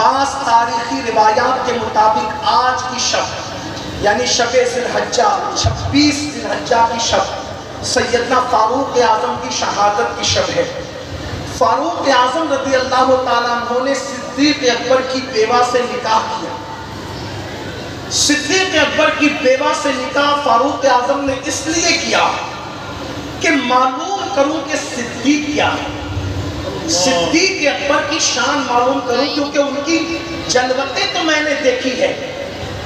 بعض تاریخی روایات کے مطابق آج کی شب یعنی شب ذی الحجہ 26 ذی الحجہ کی شب سیدنا فاروق اعظم کی شہادت کی شب ہے۔ فاروق اعظم رضی اللہ تعالیٰ عنہ نے صدیق اکبر کی بیوہ سے نکاح کیا۔ صدیق اکبر کی بیوہ سے نکاح فاروق اعظم نے اس لیے کیا کہ معلوم کروں کہ صدیق کیا ہے، صدیق اکبر کی شان معلوم کروں، کیونکہ ان کی جلوتیں تو میں نے دیکھی ہے،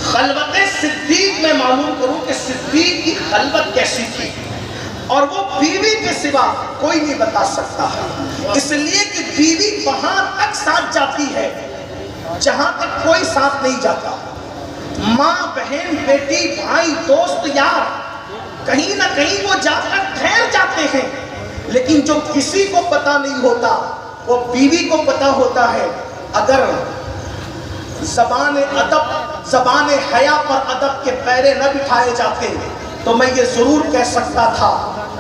خلوت صدیق میں معلوم کروں کہ صدیق کی خلوت کیسی تھی، اور وہ بیوی کے سوا کوئی نہیں بتا سکتا ہے، اس لیے کہ بیوی وہاں تک ساتھ جاتی ہے جہاں تک کوئی ساتھ نہیں جاتا۔ ماں، بہن، بیٹی، بھائی، دوست، یار کہیں نہ کہیں وہ جا کر ٹھہر جاتے ہیں، لیکن جو کسی کو پتا نہیں ہوتا وہ بیوی کو پتا ہوتا ہے۔ اگر زبان ادب، زبان حیا پر ادب کے پیرے نہ بٹھائے جاتے تو میں یہ ضرور کہہ سکتا تھا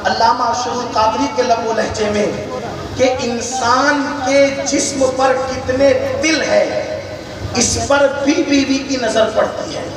علامہ ارشد القادری کے لب و لہجے میں کہ انسان کے جسم پر کتنے دل ہے اس پر بھی بیوی کی نظر پڑتی ہے،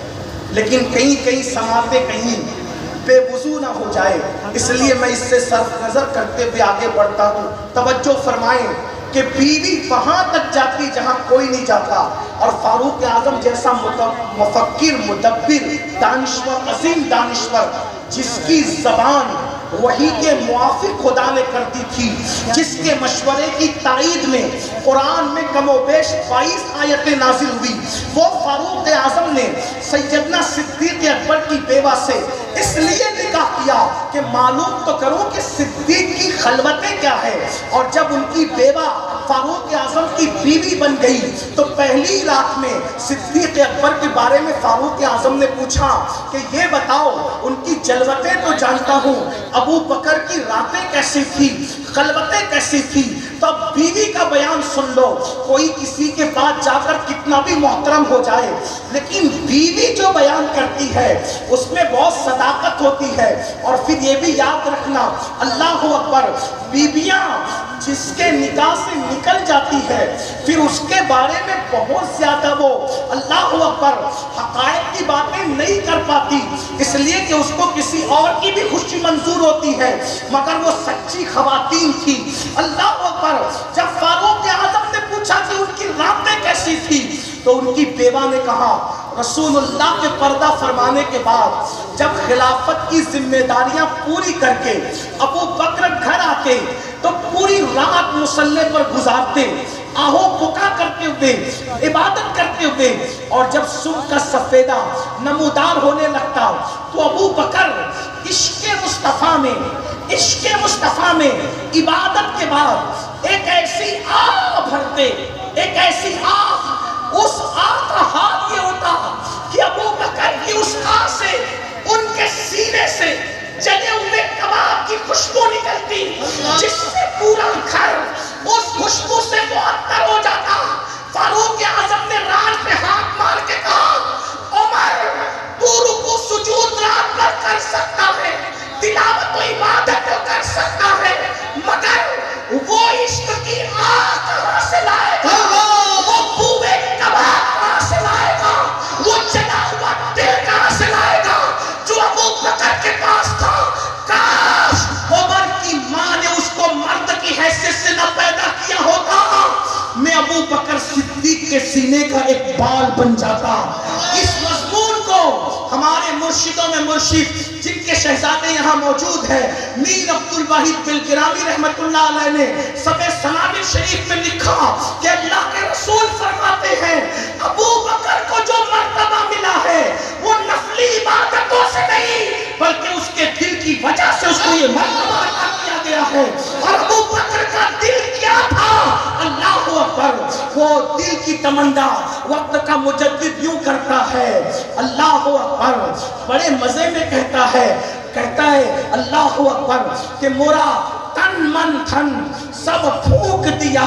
لیکن کہیں سماعتیں کہیں بے وضو نہ ہو جائے، اس لیے میں اس سے صرف نظر کرتے ہوئے آگے بڑھتا ہوں۔ توجہ فرمائیں کہ بیوی وہاں تک جاتی جہاں کوئی نہیں جاتا، اور فاروق اعظم جیسا مفکر، مدبر، دانشور، عظیم دانشور، جس کی زبان وحی کے موافق خدا نے کر دی تھی، جس کے مشورے کی تائید میں قرآن میں کم و بیش 22 آیتیں نازل ہوئی، وہ فاروق اعظم نے سیدنا صدیق اکبر کی بیوہ سے اس لیے نکاح کیا کہ معلوم تو کروں کہ صدیق کی خلوتیں کیا ہے، اور جب ان کی بیوہ فاروق اعظم کی بیوی بن گئی تو پہلی رات میں صدیق اکبر کے بارے میں فاروق اعظم نے پوچھا کہ یہ بتاؤ ان کی جلوتیں تو جانتا ہوں، ابو بکر کی راتیں کیسی تھی، خلوتیں کیسی تھی، تو اب بیوی کا بیان سن لو۔ کوئی کسی کے پاس جا کر کتنا بھی محترم ہو جائے، لیکن بیوی جو بیان کرتی ہے اس میں بہت صداقت ہوتی ہے، اور پھر یہ بھی یاد رکھنا اللہ اکبر، بیویاں جس کے نکاح سے نکل جاتی ہے پھر اس کے بارے میں بہت زیادہ وہ اللہ اکبر حقائق کی باتیں نہیں کر پاتی، اس لیے کہ اس کو کسی اور کی بھی خوشی منظور ہوتی ہے، مگر وہ سچی خواتین تھی۔ اللہ اکبر، جب فاروق اعظم نے پوچھا کہ ان کی راتیں کیسی تھی تو ان کی بیوہ نے کہا رسول اللہ کے پردہ فرمانے کے بعد جب خلافت کی ذمہ داریاں پوری کر کے ابو بکر گھر آتے تو پوری رات مصلے پر گزارتے، آہو بکا کرتے ہوئے، عبادت کرتے ہوئے، اور جب صبح کا سفیدہ نمودار ہونے لگتا تو ابو بکر عشق مصطفیٰ میں عبادت کے بعد ایک ایسی آہ بھرتے، ایک ایسی آہ، اس آہ کا حال یہ ہوتا کہ ابو بکر کی اس آہ سے ان کے سینے سے جلے ہوئے کباب کی خوشبو نکلتی، جس سے پورا گھر اس خوشبو سے معطر ہو جاتا۔ فاروق اعظم نے رات پہ ہاتھ مار کے کہا عمر، تو رکوع سجود رات بھر کر سکتا ہے، تلاوت و عبادت کر سکتا ہے، مگر وہ عشق کی آگ کہاں سے لائے گا، وہ بوئے کباب کہاں سے لائے گا، وہ جلا ہوا دل کہاں سے لائے گا جو ابو بکر کے پاس تھا۔ کاش عمر کی ماں نے اس کو مرد کی حیثیت سے نہ پیدا کیا ہوتا، میں ابو بکر صدیق کے سینے کا ایک بال بن جاتا۔ اس مضمون کو ہمارے مرشدوں میں مرشد جن کے شہزادے یہاں موجود ہیں، میر عبد الواحد بلگرامی رحمت اللہ علیہ نے سب سنابل شریف میں لکھا کہ اللہ کے رسول فرماتے ہیں ابو بکر کو جو مرتبہ ملا ہے وہ نفلی عبادتوں سے نہیں بلکہ اس کے دل کی وجہ سے اس کو یہ مرتبہ عطا کیا گیا ہے۔ اور ابو بکر کا دل کیا تھا؟ اللہ اکبر، وہ دل کی تمنا وقت کا مجدد یوں کرتا ہے، اللہ اکبر، بڑے مزے میں کہتا ہے اللہ اکبر کہ مورا تن من تھن سب پھونک دیا،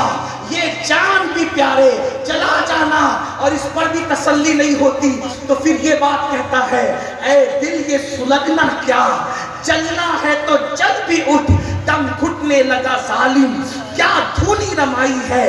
یہ جان بھی پیارے چلا جانا، اور اس پر بھی تسلی نہیں ہوتی تو پھر یہ بات کہتا ہے اے دل یہ سلگنا کیا، چلنا ہے تو چل بھی اٹھ، دم گھٹنے لگا ظالم، کیا دھونی رمائی ہے